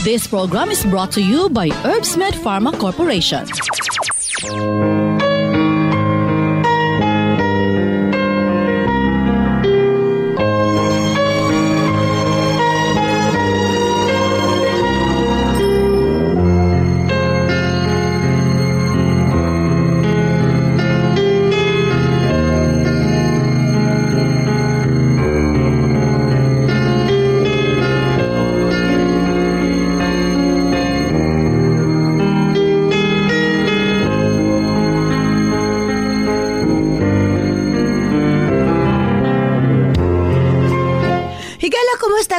This program is brought to you by Herbsmed Pharma Corporation.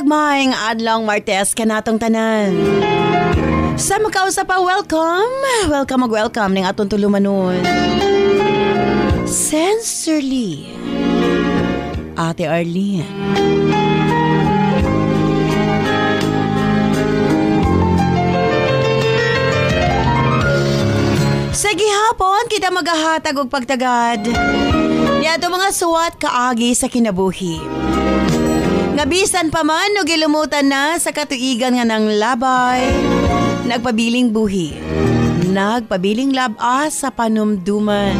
Maing adlong Martes kanatong tanan. Sa makausap pa, welcome ning atong tulumanon. Sensorly, Ate Arlene. Sa gihapon, kita magahatag og pagtagad. Niadto mga suwat kaagi sa kinabuhi. Ngabisan pa man o gilumutan na sa katuigan nga ng labay, nagpabiling buhi, nagpabiling labas sa panumduman.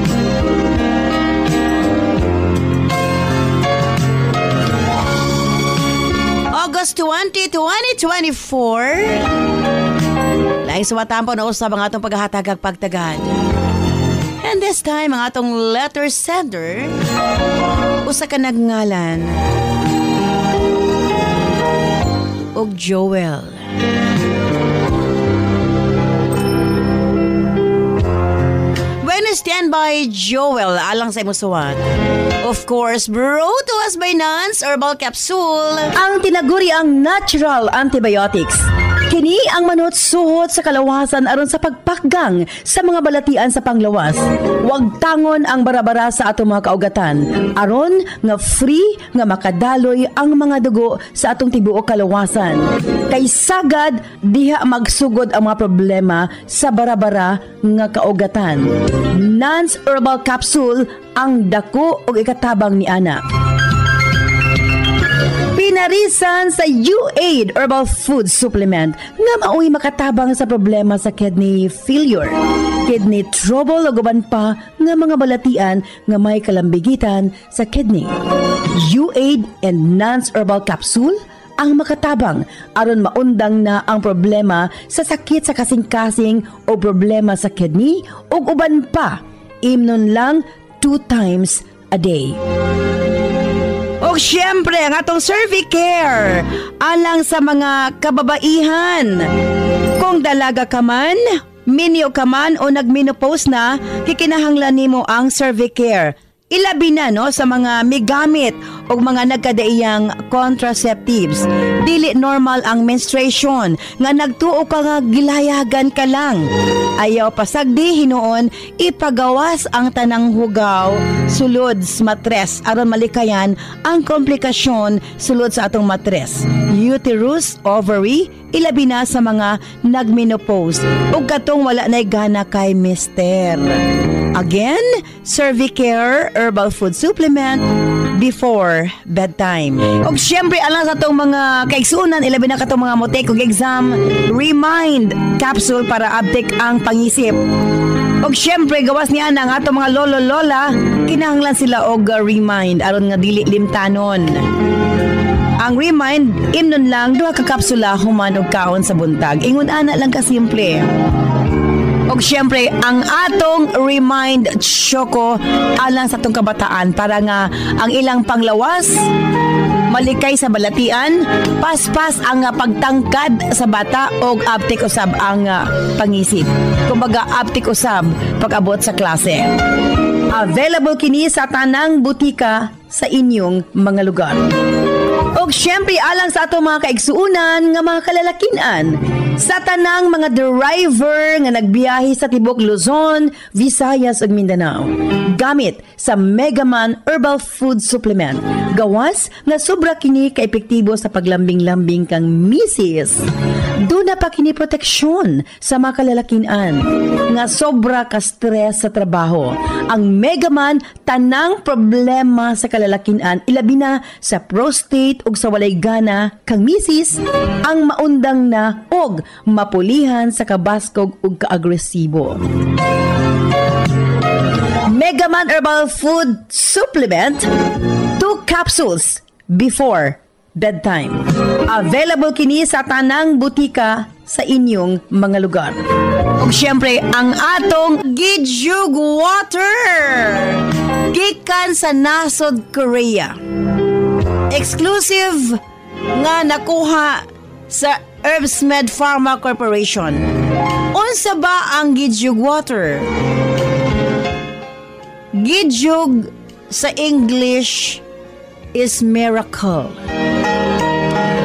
August 20, 2024, laing suwatan po na usab ang atong paghahatag at pagtagad. And this time, ang atong letter sender, usa ka nagngalan, og Joel. When stand by Joel, alang sa imong suwat. Of course, brought to us by Nance Herbal Capsule. Ang tinaguri ang natural antibiotics. Kini ang manut-suhot sa kalawasan aron sa pagpakgang sa mga balatian sa panglawas. Huwag tangon ang barabara sa atong mga kaugatan. Aron nga free nga makadaloy ang mga dugo sa atong tibuok kalawasan. Kay sagad diha magsugod ang mga problema sa barabara nga kaugatan. Nance Herbal Capsule ang dako og ikatabang ni ana. Pinarisan sa U-Aid Herbal Food Supplement nga mao'y makatabang sa problema sa kidney failure, kidney trouble o guban pa nga mga balatian nga may kalambigitan sa kidney. U-Aid and Nance Herbal Capsule ang makatabang aron maundang na ang problema sa sakit sa kasing-kasing o problema sa kidney o uban pa. Imnon lang 2 times a day. O syempre, ang atong Cervicare alang sa mga kababaihan. Kung dalaga ka man, minyo ka man o nagmenopause na, kikinahanglan nimo ang Cervicare. Ilabi na no sa mga migamit o mga nagkadaiyang contraceptives. Dili normal ang menstruation nga nagtuo ka nga gilayagan ka lang. Ayaw pasagdi hinuon ipagawas ang tanang hugaw sulod sa matres aron malikayan ang komplikasyon sulod sa atong matres. Uterus, ovary, ilabi na sa mga nagmenopause ug katong wala nay gana kay mister. Again, Cervicare Herbal Food Supplement before bedtime. Og syempre alang sa itong mga kaigsunan, ilabi na katong mga motek og exam, Remind Capsule para update ang pangisip. Og syempre gawas niya ang atong mga lolo-lola, kinahanglan sila og Remind aron nga dili limtanon. Ang Remind, imnon lang 2 ka kapsula human og kaon sa buntag. Ingon ana lang ka simple. Og syempre, ang atong Remind Choco alang sa atong kabataan para nga ang ilang panglawas, malikay sa balatian, paspas ang pagtangkad sa bata o aptik usab ang pangisip. Kumbaga, aptik usab pag-abot sa klase. Available kini sa tanang butika sa inyong mga lugar. Og syempre, alang sa atong mga kaigsuunan nga mga kalalakinan, sa tanang mga driver nga nagbiyahe sa tibok Luzon, Visayas ug Mindanao, gamit sa Megaman Herbal Food Supplement. Gawas nga sobra kini kaepektibo sa paglambing-lambing kang misis. Duna pa kini proteksyon sa mga kalalakinan nga sobra ka stress sa trabaho. Ang Megaman tanang problema sa kalalakinan, ilabi na sa prostate ug sa walay gana kang misis, ang maundang na og mapulihan sa kabaskog ug kaagresibo. Megaman Herbal Food Supplement, 2 capsules before bedtime. Available kini sa tanang butika sa inyong mga lugar. Ug syempre, ang atong Gidyug Water gikan sa nasod Korea. Exclusive nga nakuha sa Herbsmed Pharma Corporation. Unsa ba ang Gidyug Water? Gidyug sa English is miracle.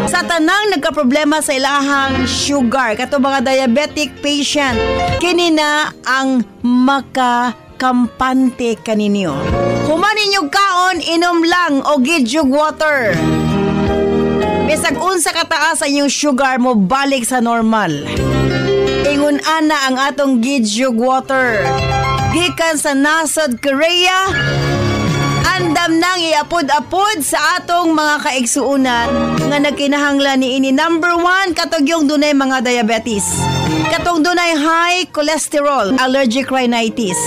Sa tanang nagkaproblema sa ilahang sugar, kato mga diabetic patient, kini na ang makakampante kaninyo. Humanin yung kaon, inom lang o Gidyug Water. Bisag unsa kataas ang inyong sugar mo, balik sa normal. Ingon ana ang atong Gidyug Water. Gikan sa nasod Korea, andam nang iapod-apod sa atong mga kaigsuunan nga nagkinahanglan ni ini. Number 1, katong yung dunay mga diabetes. Katong dunay high cholesterol, allergic rhinitis,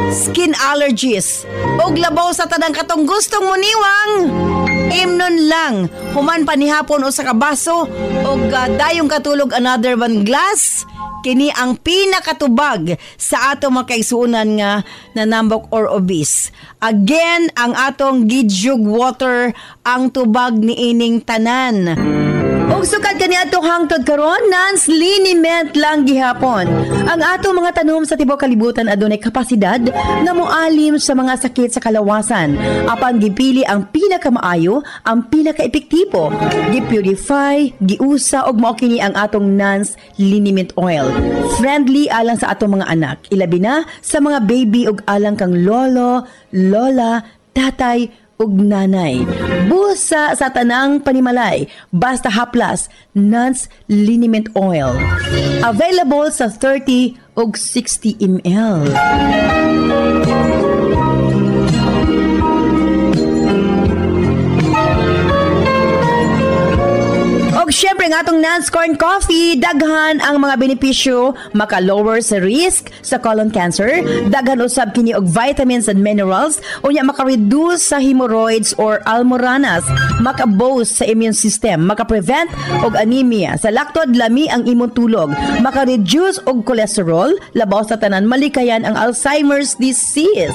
skin allergies, ug labaw sa tanang katong gustong muniwang. Imnon lang, human panihapon o sa kabaso, ug dayong katulog another 1 glass. Kini ang pinakatubag sa atong mga kaigsuunan nga nanambok or obese. Again, ang atong Gidyug Water ang tubag ni ining tanan. Og sukad kani atong hangtod karon, Nance liniment lang gihapon. Ang atong mga tanom sa tibuok kalibutan adunay kapasidad nga moalim sa mga sakit sa kalawasan. Apan gipili ang pinakamaayo, ang pinaka-epektibo. Gipurify, giusa og mao kini ang atong Nance liniment oil. Friendly alang sa atong mga anak, ilabi na sa mga baby ug alang kang lolo, lola, tatay ug nanay. Busa sa tanang panimalay, basta haplas, Nance liniment oil. Available sa 30 ug 60 ml. Og syempre nga atong Nance Corn Coffee, daghan ang mga benepisyo, maka-lower sa risk sa colon cancer, daghan usab kini og vitamins and minerals, unya maka-reduce sa hemorrhoids or almoranas, maka-boost sa immune system, maka-prevent og anemia, sa laktod lami ang imong tulog, maka-reduce og cholesterol, labaw sa tanan malikayan ang Alzheimer's disease.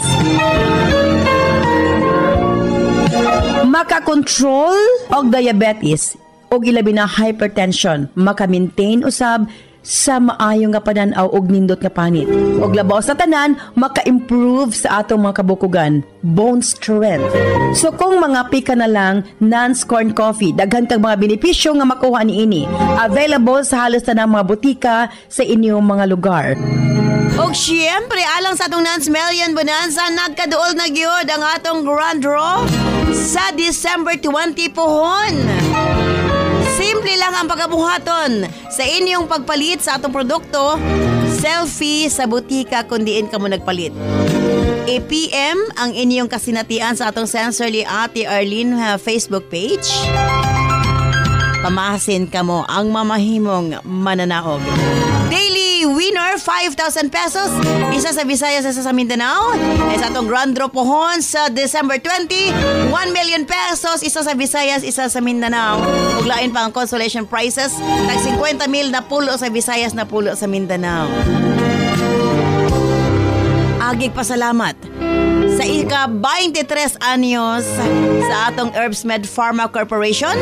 Maka-control og diabetes og ilabi na hypertension, maka-maintain usab sa maayong nga panan-aw og nindot nga panit. Og labaw sa tanan, maka-improve sa atong mga kabukugan, bone strength. So kung mga pika na lang, Nance Corn Coffee, daghan kang mga benepisyo nga makuha niini. Available sa halos tanang mga butika sa inyong mga lugar. Og syempre, alang sa atong Nance Million Bonanza, nagkaduol na gyud ang atong Grand Draw sa December 20 pohon. Simple lang ang pagkabuhaton sa inyong pagpalit sa atong produkto. Selfie sa butika kung diin ka mo nagpalit. I-PM ang inyong kasinatian sa atong Sensorly Ate Arlene Facebook page. Pamahasin ka mo ang mamahimong mananaog. Daily winner, 5,000 pesos. Isa sa Visayas, isa sa Mindanao. Sa atong Grand Draw pohon sa December 20, 1 million pesos. Isa sa Visayas, isa sa Mindanao. Uglain pa ang consolation prizes. Tag 50,000 na pulo sa Visayas, na pulo sa Mindanao. Agig pasalamat sa ika-23 anyos sa atong Herbsmed Pharma Corporation.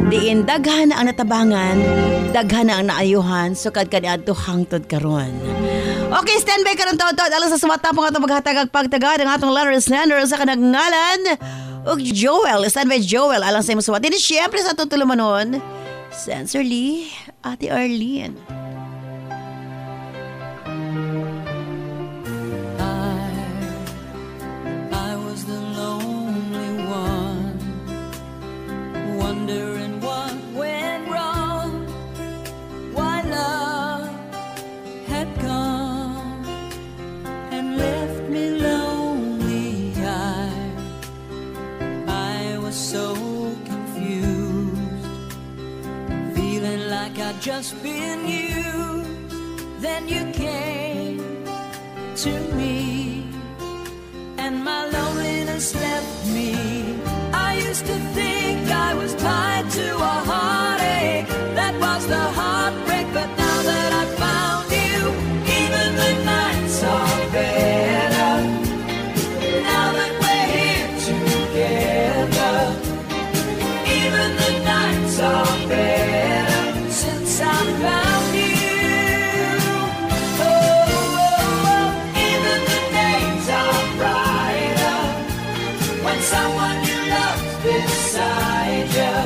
Diin daghan ang natabangan, daghan ang naayuhan, sukad kaniadto hangtod karon. Okay, standby karon taud-taud alang sa sumatapong atong maghatag ag pagtagad ang atong letters lender sa kanang ngalan ug Joel. Standby Joel alang sa imong suwat. Dili syempre sa tutulumanon, Sensorly Ate Arlene. I was the lonely one, wondering what went wrong, why love had come and left me lonely. I was so confused, like I'd just been used. Then you came to me, and my loneliness left me. I used to think I was tied to a heartache. That was the heartbreak, but now that I've found you, even the nights are better. Now that we're here together, even the nights are better since I found you. Someone you love beside you.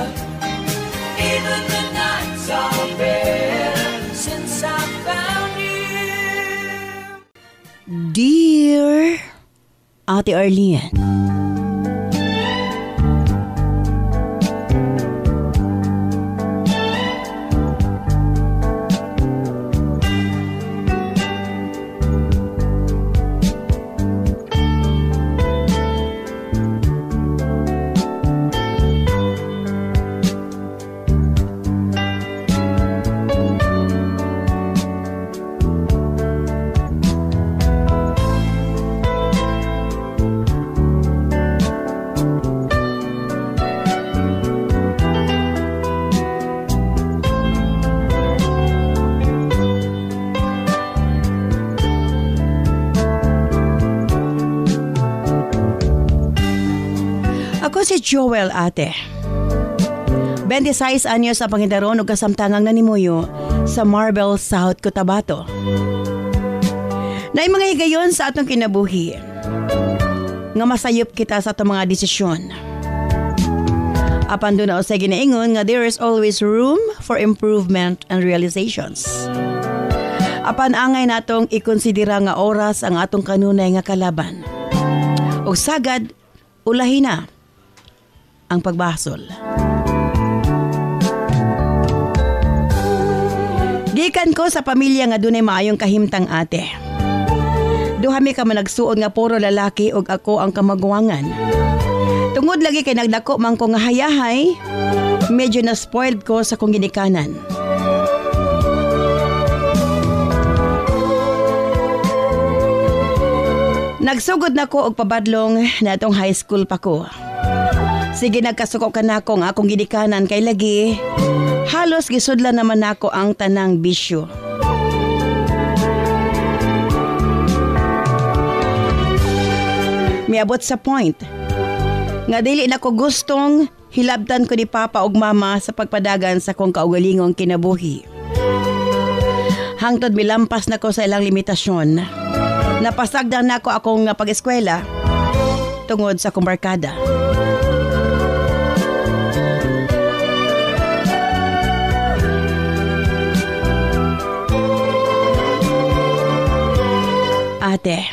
Even the nights are better since I found you. Dear Ate Arlene, ako si Joel, ate. 26 anyos ang pangindaron o kasamtangang nanimuyo sa Marble, South Cotabato. Na mga higayon sa atong kinabuhi, nga masayop kita sa atong mga desisyon. Apan doon na sa ginaingon nga there is always room for improvement and realizations. Apan angay natong ikonsidera nga oras ang atong kanunay nga kalaban. O sagad, ulahin na ang pagbasol. Gikan ko sa pamilya nga dunay maayong kahimtang, ate. Duhami ka man nagsuod nga puro lalaki ug ako ang kamaguwangan. Tungod lagi kay nagdako man ko nga hayahay, medyo na spoiled ko sa kong ginikanan. Nagsugod na ko og pabadlong na atong high school pa ko. Sige, nagkasuko ka na ko nga akong ginikanan kay lagi halos gisudlan naman nako ang tanang bisyo. Miabot sa point nga dili na ko gustong hilabtan ko ni Papa ug Mama sa pagpadagan sa kong kaugalingong kinabuhi. Hangtod milampas na ko sa ilang limitasyon. Napasagdan na ko akong pag-eskwela tungod sa akong barkada. Ate,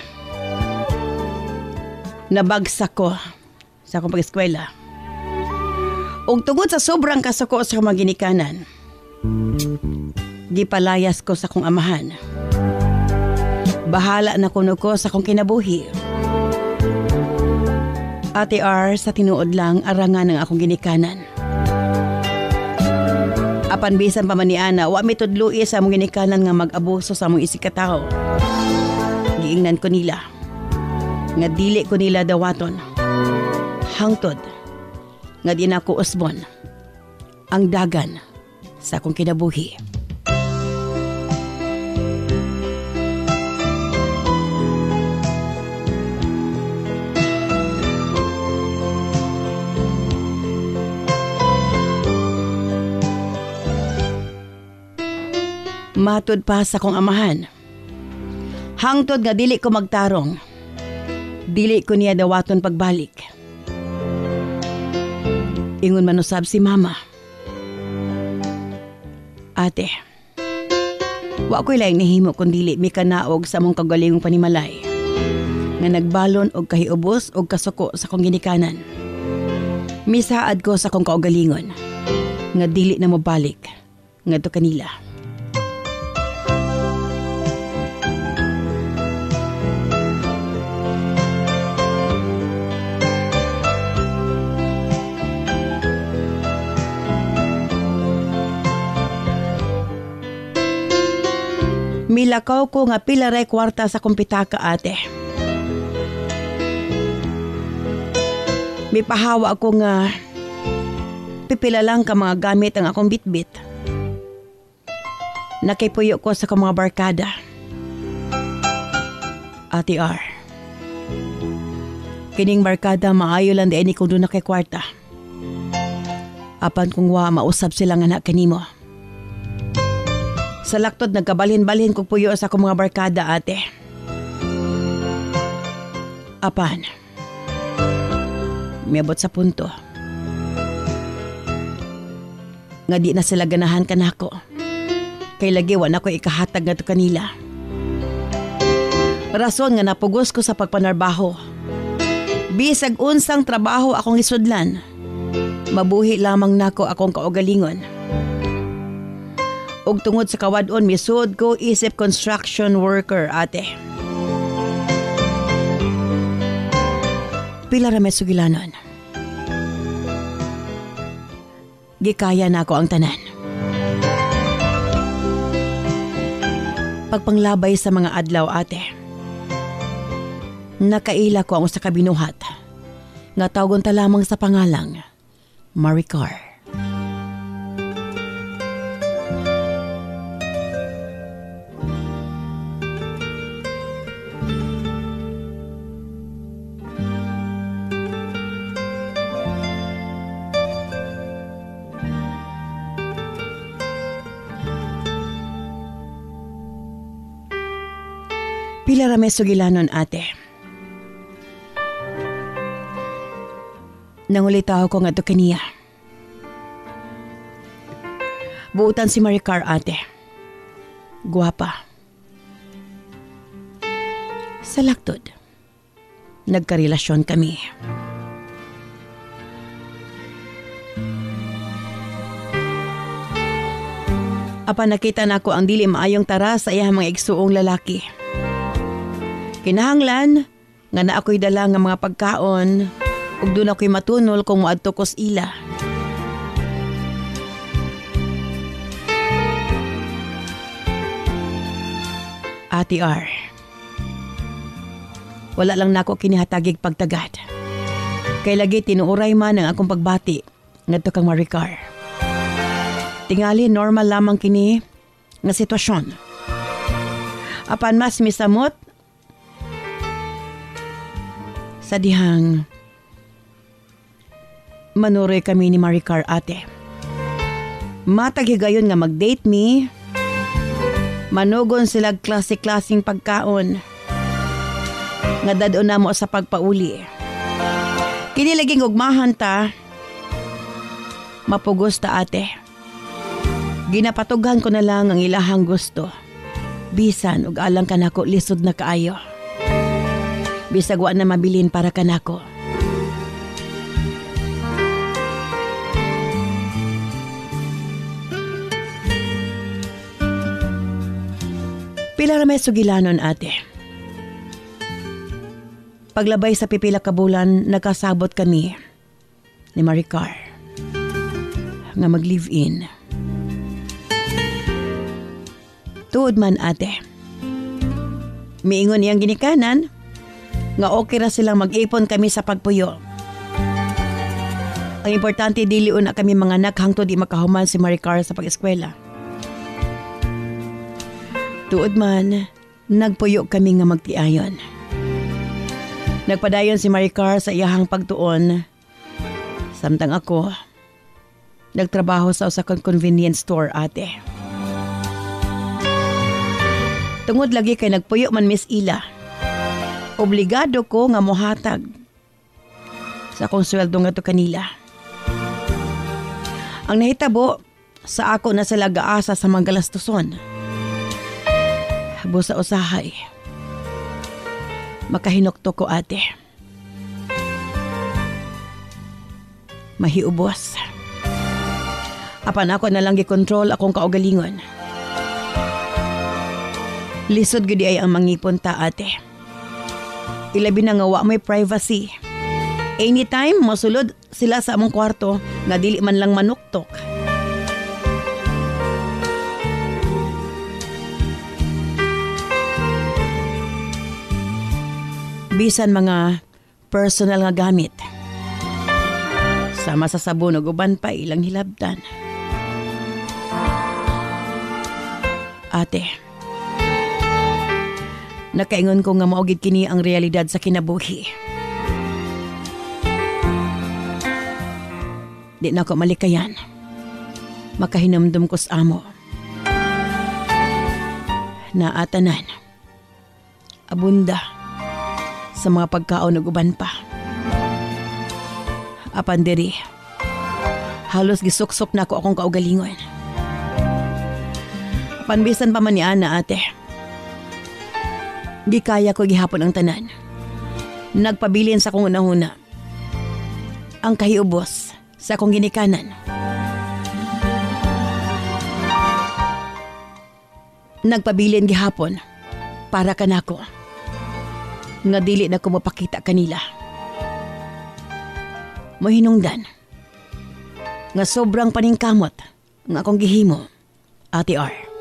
nabagsak ko sa akong pag-eskwela. Ug tungod sa sobrang kasuko sa mga ginikanan, gipalayas ko sa akong amahan. Bahala na kuno ko sa akong kinabuhi. Ate R, sa tinuod lang arangan ng akong ginikanan. Apan bisan pa man ni Ana, wa mi tudloi sa among ginikanan nga mag-abuso sa among isikataho. Giingnan ko nila nga dili ko nila dawaton. Hangtod nga di na ko usbon ang dagan sa akong kinabuhi. Matod pa sa akong amahan. Hangtod nga dili ko magtarong. Dili ko niya dawaton pagbalik. Ingon man usab si Mama. Ate, wa ko'y laing nahimo kung dili mi kanaog sa among kagalingong panimalay. Nga nagbalon og kahiubos og kasuko sa kong ginikanan. Misaad ko sa kong kaugalingon. Nga dili na mabalik. Nga to kanila. Milakaw ko nga pilaray kwarta sa kumpitaka ate. Mipahawa ako nga pipila lang ka mga gamit ang akong bitbit. Nakipuyo ko sa mga barkada. Ate R, kining barkada maayo lang din kung doon na kay kwarta. Apan kung wa mausap silang anak kanimo. Sa laktod nagkabalhin-balhin kong puyo sa akong mga barkada ate. Apan, miabot sa punto nga di na sila ganahan ka nako. Kay lagi wa na ko ikahatag nga to kanila. Rason nga napugos ko sa pagpanarbaho. Bisag unsang trabaho akong isudlan, mabuhi lamang nako akong kaugalingon. Ug tungod sa kawadon misud ko isip construction worker ate. Pila ra may sugilanon. Gikaya na ako ang tanan. Pagpanglabay sa mga adlaw ate, nakaila ko ang usa ka binuhat nga tawgon ta lamang sa pangalang Maricar. Pila ra may sugilanon ate. Nangulitaw ko nga to kaniya. Buutan si Maricar ate. Guwapa. Sa laktod, nagkarelasyon kami. Apa nakita na ko ang dili maayong tara sa iyang mga igsuong lalaki. Kinahanglan nga na ako'y dala nga mga pagkaon ug doon ako'y matunol kung moadto ko sa ila. Ate R, wala lang nako kinihatagig pagtagad. Kay lagi tinuuray man ang akong pagbati ngadto kang Maricar. Tingali normal lamang kini nga sitwasyon. Apan mas misamot sa dihang manuroy kami ni Maricar ate. Mataghigayon nga mag-date me. Manugon sila klase-klaseng pagkaon. Nga dadon na mo sa pagpauli. Kinilaging ugmahan ta. Mapugos ta ate. Ginapatugan ko na lang ang ilahang gusto. Bisan ug alang kanako lisod na kaayo. Bisag wa na mabilin para kanako. Pila ra may sugilanon ate. Paglabay sa pipila ka bulan, nagkasabot kami ni Maricar nga mag-live-in. Tuod man ate. Miingon iyang ginikanan nga okay ra silang mag-ipon kami sa pagpuyo. Ang importante dili una kami mga anak hangtod di makahuman si Maricar sa pag-eskwela. Tuod man, nagpuyo kami nga magtiayon. Nagpadayon si Maricar sa iyahang pagtuon. Samtang ako, nagtrabaho sa usa ka convenience store ate. Tungod lagi kay nagpuyo man Miss Ila. Obligado ko nga mohatag sa akong sweldo nga to kanila. Ang nahitabo sa ako na sila gaasa sa mga galastuson. Busa usahay. Makahinokto ko ate. Mahiubos. Apan ako na lang gikontrol akong kaugalingon. Lisod gudi ay ang mangipon ta ate. Ilabi na nga wa may privacy. Anytime, masulod sila sa among kwarto nga dili man lang manuktok. Bisan mga personal nga gamit. Sama sa sabon o guban pa ilang hilabdan. Ate, nakaingon ko nga maugid kini ang realidad sa kinabuhi. Di na ako malikayan. Makahinumdum ko sa amo. Naatanan. Abunda. Sa mga pagkaon ug uban pa. Apan diri. Halos gisuksok na ako akong kaugalingon. Apan bisan pa man ni Ana, ate. Di kaya ko gihapon ang tanan. Nagpabilin sa akong unahuna. Ang kahiubos sa akong ginikanan. Nagpabilin gihapon para kanako. Nga dili na ko mapakita kanila. Mohinungdan. Nga sobrang paningkamot nga akong gihimo, Ate R.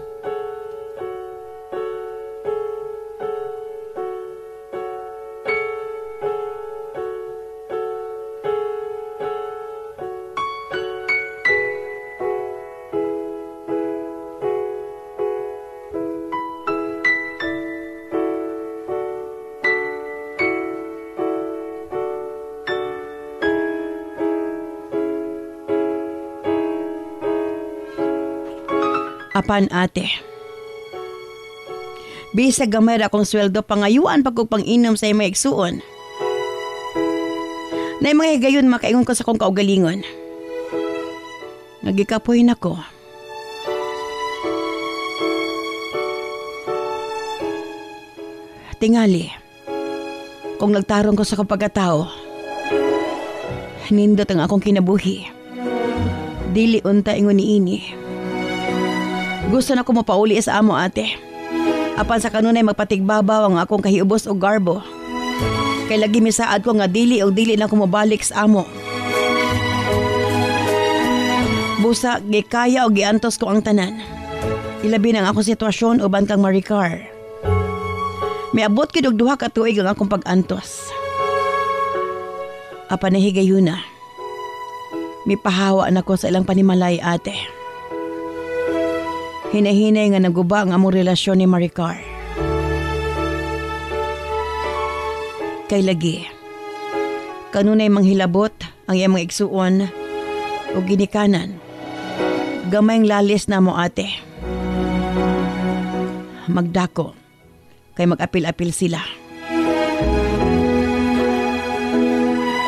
Apan ate, bisag gamay akong sweldo pangayuan pag kong pang-inom sa imong igsuon. Na mga higayon makaingon ko sa kong kaugalingon. Nagikapoy na ko. Tingali, kung nagtarong ko sa kapagkatao, nindot ang akong kinabuhi. Dili unta ingon niini. Gusto na ko mapauli sa amo, ate. Apan sa kanunay magpatigbabaw ang akong kahiubos o garbo. Kay lagi misaad ko nga dili o dili na ko mabalik sa amo. Busa, gikaya o giantos ko ang tanan. Ilabi ng akong sitwasyon o bantang Maricar. May abot kid og 2 ka tuig ang akong pag-antos. Apan nahigayon na. May pahawa na ko sa ilang panimalay, ate. Hinahinay nga naguba ang among relasyon ni Maricar. Kay lagi, kanunay manghilabot ang iyang mga igsuon o ginikanan. Gamayng lalis na mo, ate. Magdako, kay mag-apil-apil sila.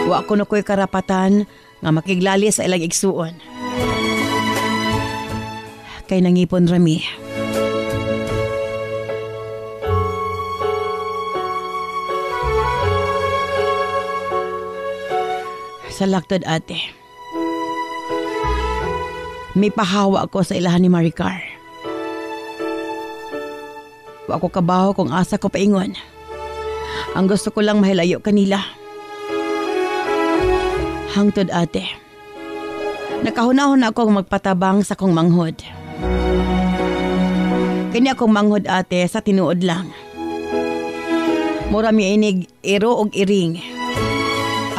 Wa ko na ko'y karapatan nga makiglalis sa ilang igsuon. Kay nangipon rami. Sa laktod, ate. May pahawa ako sa ilahan ni Maricar. Wa ko kabaho kung asa ko paingon. Ang gusto ko lang mahilayo kanila. Hangtod, ate. Nakahunahon ako magpatabang sa kong manghod. Kini akong manghod, ate, sa tinuod lang. Mura mi inig iro og iring.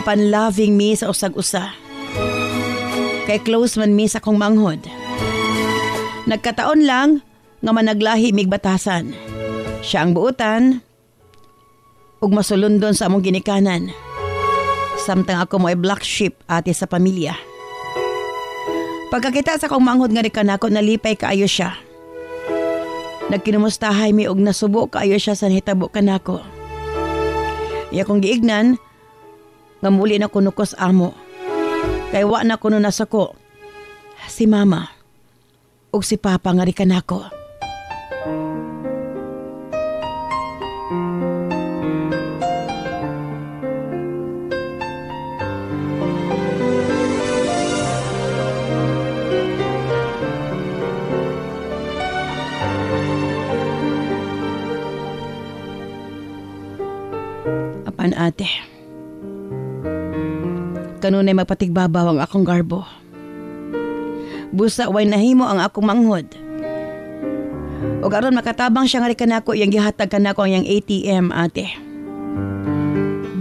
Apan loving me sa usag-usa. Kay close man mi sa akong manghod. Nagkataon lang nga managlahi mig batasan. Siya ang buutan ug masulundon sa among ginikanan. Samtang ako mo'y black sheep, ate, sa pamilya. Pagkakita sa akong manghod nga rikan ako, nalipay kaayo siya. Nagkinumustahay mi og nasubo kaayo siya sa hitabo kanako. Iya kong giignan nga muli na kunukos amo. Kay wa na kuno nasako si mama ug si papa nga ri kanako. Apan ate, kanunay magpatigbabaw ang akong garbo. Busa way nahimo ang akong manghod. O karon makatabang siya nga rin kanako yung gihatag kanako ang yung ATM, ate.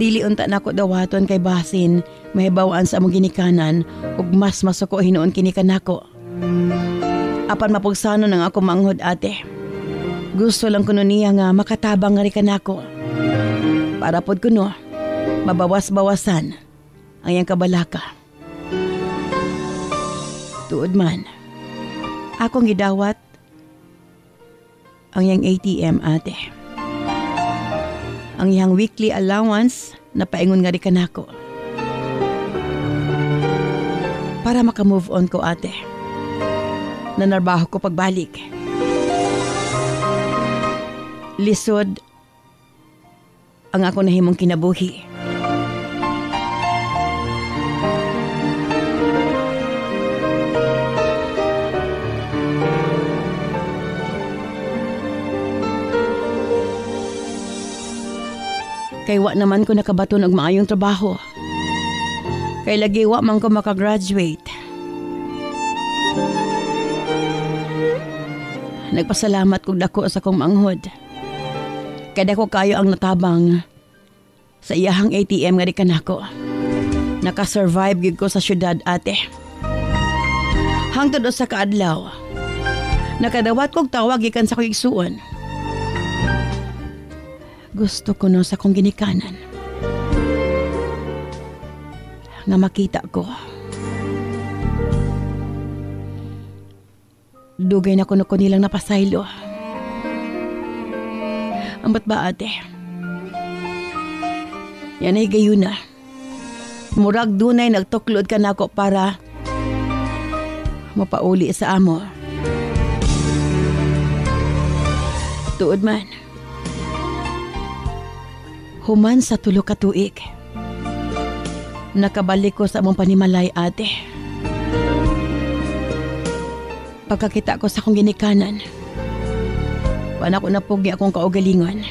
dili unta nako dawaton kay basin mahibawaan sa among ginikanan ug mas masuko hinuon kini kanako. Apan mapugsano nang ako manghod ate. Gusto lang kuno niya nga makatabang nga ri kanako. Para pod kuno mabawas-bawasan ang iyang kabalaka. Tuod man, akong gidawat ang iyang ATM ate. Ang iyang weekly allowance na paingon nga ri kanako. Para makamove on ko ate. Nanarbaho ko pagbalik. Lisod ang ako nahimong kinabuhi. Kay wa naman ko nakabaton og maayong trabaho. Kay lagi wa man ko makagraduate. Nagpasalamat kog dako sa kong manghod. Kay dako kayo ang natabang sa iyahang ATM nga di kanako. Nakasurvive gid ko sa syudad ate. Hangtod usa ka adlaw. Nakadawat kog tawag gikan sa kong igsuon. Gusto ko no sa kong ginikanan nga makita ko. Dugay na kuno ko nilang napasaylo. Ambat ba ate? Yan ay gayuna. Murag dunay nagtuklod ka nako para mapauli sa amo. Tuod man. Human sa 3 ka tuig. Nakabalik ko sa among panimalay ate. Pagkakita ko sa akong ginikanan, panak ko napugi akong kaugalingon.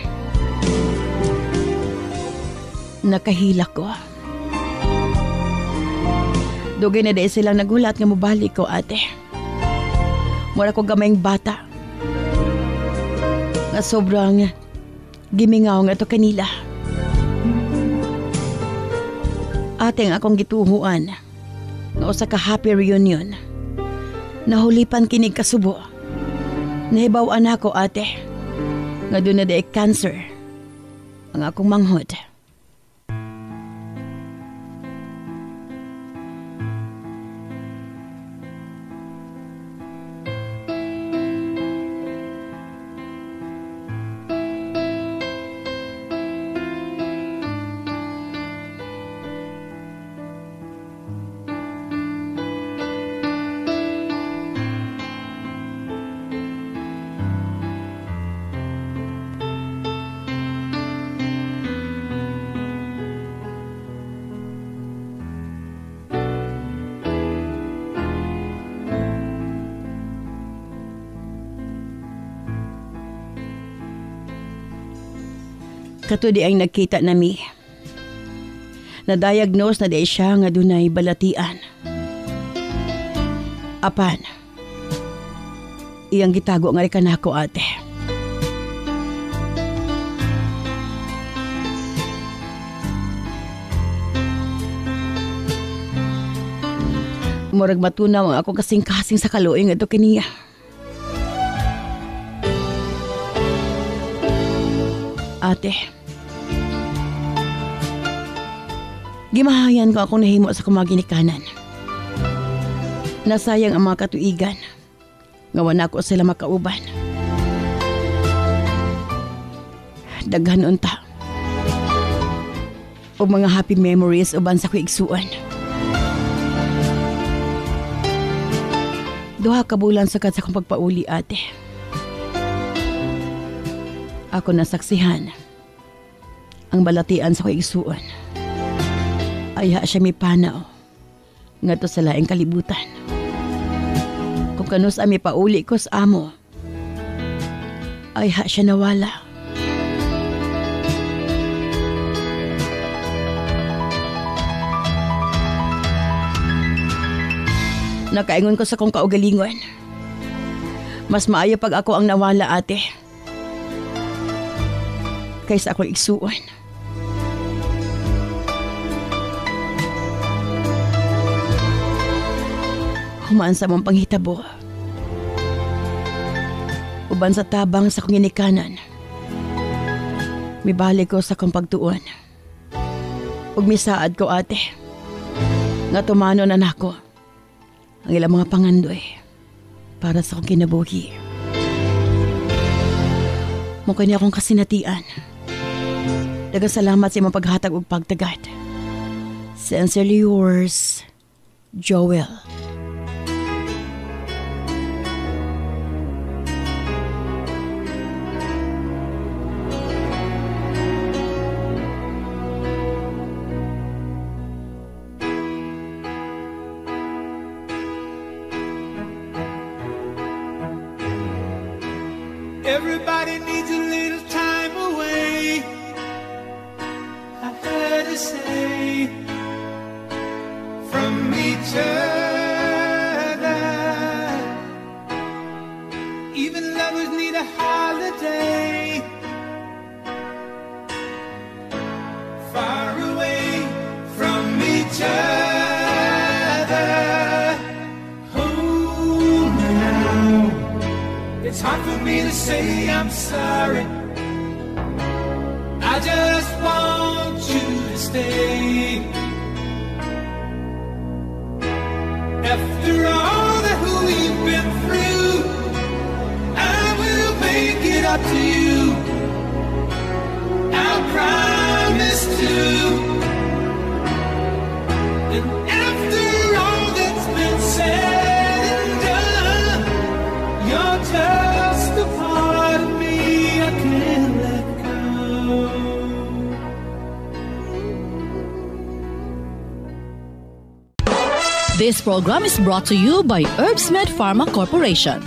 Nakahila ko. Dugay na dahil silang nagulat nga mabalik ko ate. Mura ko gamayng bata. Nga sobrang gimingaw nga to kanila. Ating akong gituhuan nga usa ka happy reunion. Nahulipan kinig kasubo. Nahibaw-an ako ate nga doon na daig cancer ang akong manghod. Katudi ang nagkita nami. Na-diagnose na di siya nga dunay balatian. Apan, iyang gitago nga rin kanako ate. Murag matunaw ang ako kasing-kasing sa kaluoy nga ito kaniya. Ate, gimahayan ko akong nahimo sa kumaginikanan. Nasayang ang mga katuigan. Ngawan ako sila makauban. Daghan unta. O mga happy memories uban sa kuigsuan. Duha ka bulan sagad sa kong pagpauli ate. Ako nasaksihan ang balatian sa kuigsuan. Ayha siya may panaw nga to sa laing kalibutan. Kung kanus ami pauli ko sa amo, ayha siya nawala. Nakaingon ko sa kong kaugalingon. Mas maayo pag ako ang nawala ate kaysa ako igsuon. Humaan sa mong panghitabo. Uban sa tabang sa kong ginikanan. Mibalik ko sa kong pagtuon. Ug misaad ko ate. Nga tumano na nako ang ilang mga pangandoy para sa kong kinabuhi. Mukha niya akong kasinatian. Dagang salamat sa imong paghatag ug pagtagad. Sincerely yours, Joel. Everybody needs a little time away. I heard her say from each other. Even lovers need a holiday. Far away from each other. Oh, now it's hard for me to say I'm sorry. I just want you to stay. After all that we've been through, I will make it up to you. I promise to. And after all that's been said and done, you're just a part of me I can't let go. This program is brought to you by Herbsmed Pharma Corporation.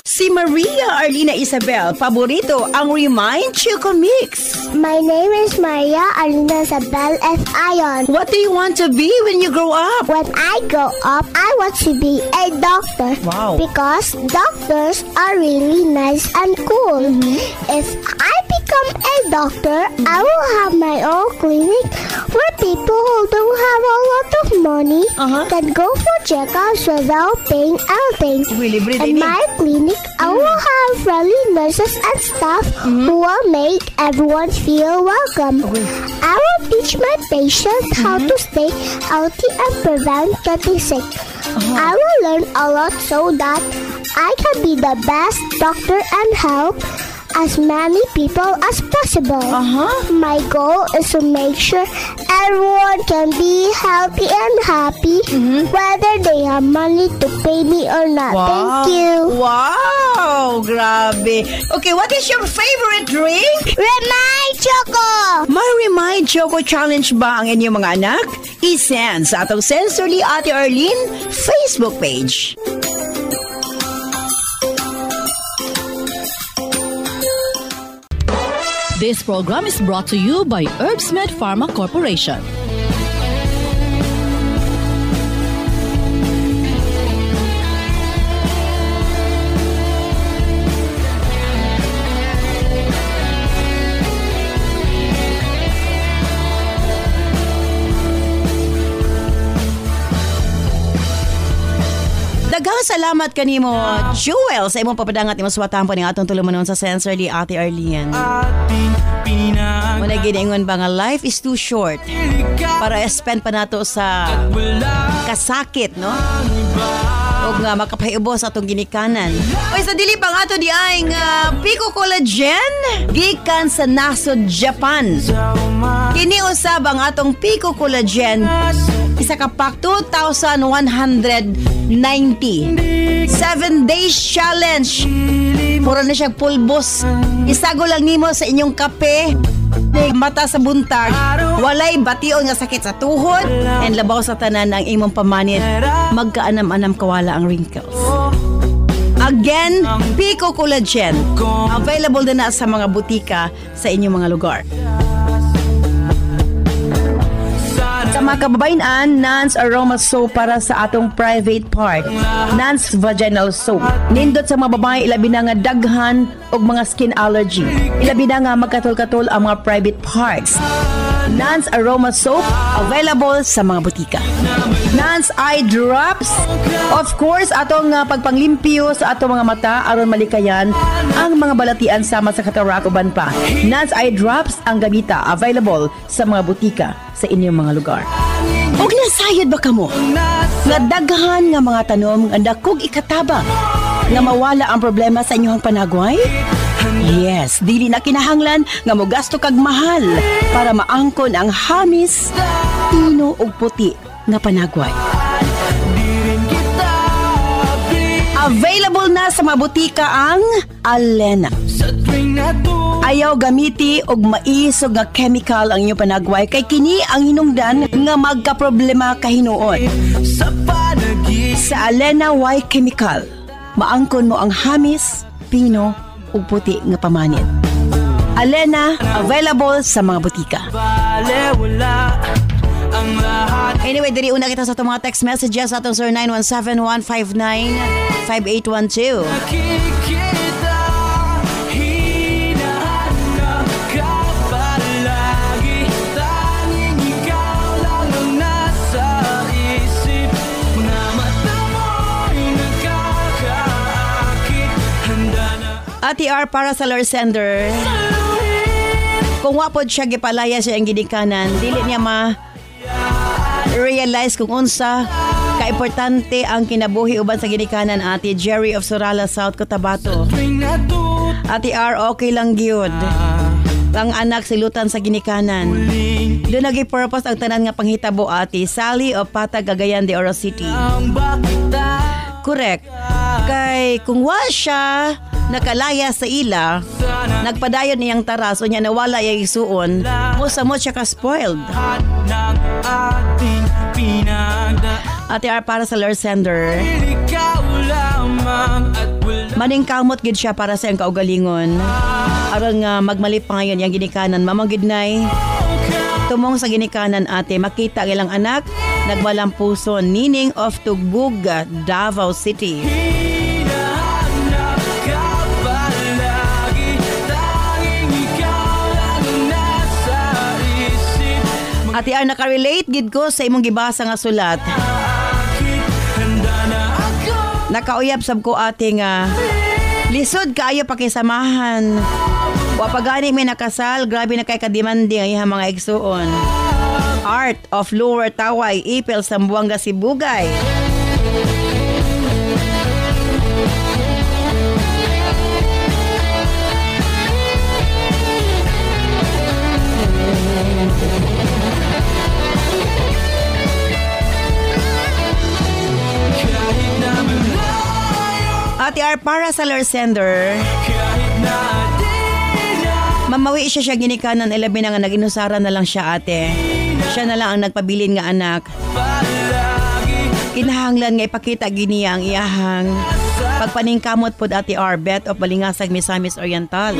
Si Maria Arlina Isabel, paborito ang Remind Choco Mix. My name is Maria Alina Isabel F. Ion. What do you want to be when you grow up? When I grow up, I want to be a doctor. Wow. Because doctors are really nice and cool. If I become a doctor, I will have my own clinic where people who don't have a lot of money can go for checkups without paying anything. In my clinic, I will have friendly nurses and staff who will make everyone feel welcome. I will teach my patients how to stay healthy and prevent getting sick. I will learn a lot so that I can be the best doctor and help as many people as possible. My goal is to make sure everyone can be healthy and happy whether they have money to pay me or not. Wow. Thank you. Wow! Grabe. Okay, what is your favorite drink? Remind Choco! May Remind Choco Challenge ba ang inyong mga anak? I-send sa atong Sensorly Ate Arlene Facebook page. This program is brought to you by Herbsmed Pharma Corporation. Daghang salamat kanimo, Joel, sa imong papadangat imong suwatan po ning atong tulumanon sa Sensorly Ate Arlene. Muna giningon ba nga life is too short para spend pa nato sa kasakit, no? O nga makapahiubos atong ginikanan. O sa dili pang ato di ay nga Pico Collagen gikan sa nasod Japan. Kini usab ang atong Pico Collagen isa ka pack 2,190. 7 days challenge. Puro na siya pulbos. Isago lang nimo sa inyong kape. Mata sa buntag. Walay bation nga sakit sa tuhod. And labaw sa tanan ang imong pamanit. Magkaanam-anam kawala ang wrinkles. Again, Pico Collagen. Available din na sa mga butika sa inyong mga lugar. Sa mga kababayan, Nance Aroma Soap para sa atong private part. Nance Vaginal Soap. Nindot sa mga babae, ilabi na nga daghan o mga skin allergy. Ilabi na nga magkatol-katol ang mga private parts. Nance Aroma Soap, available sa mga butika. Nance Eye Drops, of course, atong pagpanglimpyo sa atong mga mata aron malikayan ang mga balatian sama sa katarak uban pa. Nance Eye Drops ang gamita, available sa mga butika sa inyong mga lugar. Og nasayod ba kamo? Nga daghan nga mga tanom nga dakog ikatabang nga mawala ang problema sa inyong panagway? Yes, dili na kinahanglan nga mogasto kag mahal para maangkon ang hamis, pino ug puti nga panagway. Available na sa mga butika ang Alena. Ayaw gamiti og maisog nga chemical ang inyong panagway kay kini ang hinungdan nga magkaproblema kahinuon. Sa Alena Y Chemical, maangkon mo ang hamis, pino ug puti nga pamanit. Alena, available sa mga butika. Anyway, diri una kita sa itong mga text messages sa itong 0917-159-5812. Ati R para sa Lord Sender. Kung wapod siya gipalaya siya ang ginikanan, dili niya realize kung unsa kaimportante ang kinabuhi uban sa ginikanan. Ati Jerry of Sorala, South Cotabato. Ati R, okay lang gyud ang anak silutan sa ginikanan. Doon nagi-purpose ang tanan nga panghitabo. Ati Sally of Patag, Cagayan de Oro City. Correct. Kay kung wa siya nakalaya sa ila, nagpadayon niyang taras o niya nawala yung isuon, musamot siya ka-spoiled. Ate R para sa Lord Sender. Maning kamot gid siya para sa iyang kaugalingon. Aron nga magmalip pa ngayon yung ginikanan, mamagidnay. Tumong sa ginikanan ate, makita ang ilang anak, nagmalampuson, Nining of Tugbog, Davao City. Ati R, nakarelate gid ko sa imong gibasa nga sulat. Nakauyab sab ko ate nga lisod kaayo pakisamahan. Wa pagani may nakasal, grabe na kay kadimandi ang ihang mga igsuon. Art of Lower Taway, Ipil, Sambuanga, Sibugay. Ate R para sa Lord Sender. Mamawi siya ginikanan, ilabi na nga naginusaran na lang siya ate. Siya na lang ang nagpabilin nga anak. Kinahanglan nga ipakita giniya ang iyahang pagpaningkamot pod ate R, Bet of Balingasag, Misamis Oriental.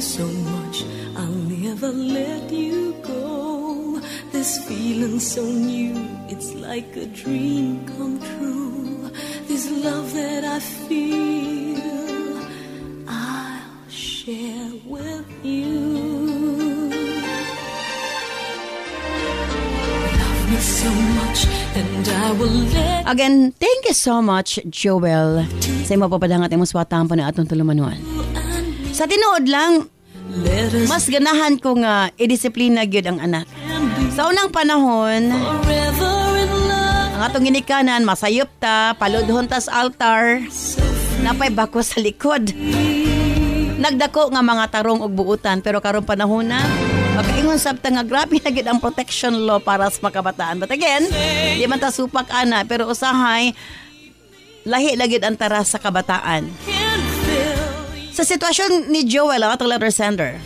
So much, I'll never let you go. This feeling so new, it's like a dream come true. This love that I feel, I'll share with you. Love me so much, and I will let. Again, thank you so much, Joel. Sa imo papadangat imong swatang pa na atong tulumanuan. Sa tinuod lang, mas ganahan ko nga i-disiplina gyud ang anak. Sa unang panahon, ang atong ginikanan, masayop ta, paludhon tas altar, napay bako sa likod. Nagdako nga mga tarong og buutan, pero karong panahon na, makaingon sabta nga grabe na gyud ang protection law para sa makabataan. But again, di man ta supak ana, pero usahay, lahi na gyud ang taras sa kabataan. Sa sitwasyon ni Joel, ang atong letter sender,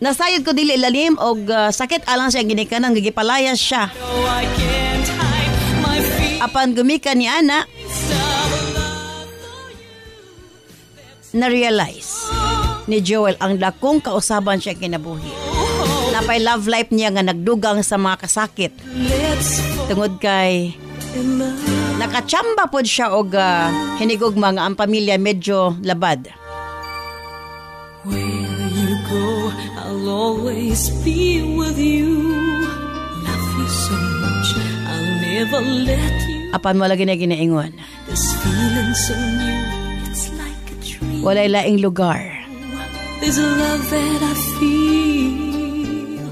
nasayod ko dili ilalim og sakit alang siya ginikanan, gigipalayas siya. Apan gumika ni ana, na-realize ni Joel ang dakong kausaban siya kinabuhi. Napay love life niya nga nagdugang sa mga kasakit. Tungod kay nakachamba pod siya og hinigugma nga ang pamilya medyo labad. Where you go, I'll always be with you. Love you so much, I'll never let you. Apan mo lagi na ginaingon. This feeling so new, it's like a dream. Walay laing lugar There's a love that I feel.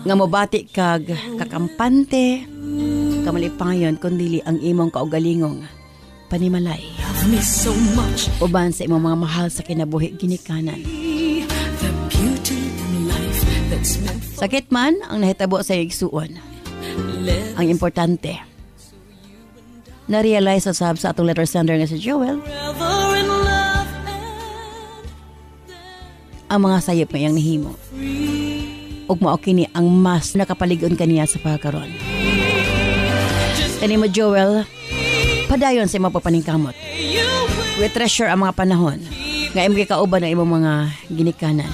nga mobati kag kakampante kamalipayon kundili ang imong kaugalingong panimalay. Love me so much. Uban sa imong mga mahal sa kinabuhi ginikanan. The beauty in life that's meant for Sakit man ang nahitabo sa igsuon. Ang importante, na-realize sa atong letter sender nga si Joel forever in love ang mga sayop ngayang nahimo. Ug mao kini ang mas nakapaligon kaniya sa pagkaron. Kani mo Joel, padayon sa imong papaningkamot. We treasure ang mga panahon nga imong kauban ang imong mga ginikanan.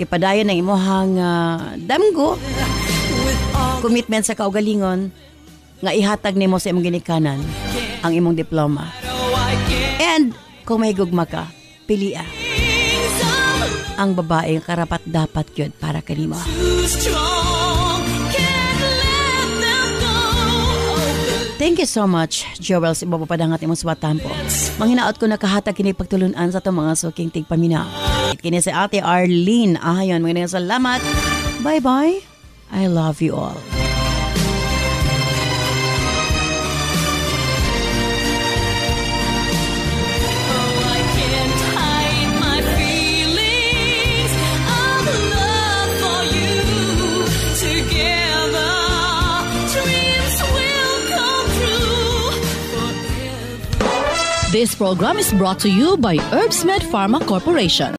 Ipadayon ang imong damgo commitment sa kaugalingon nga ihatag nimo sa imong ginikanan ang imong diploma. And kung may gugma ka, pilia ang babae nga karapat dapat gyud para kanimo. Thank you so much, Joel, sa ibapapadangat imong suwatampo. Manghinaot ko nakahatag kini pagtulunan sa itong mga suking tigpaminaw. Kini si Ate Arlene. Ayon, mga salamat. Bye-bye. I love you all. This program is brought to you by Herbsmed Pharma Corporation.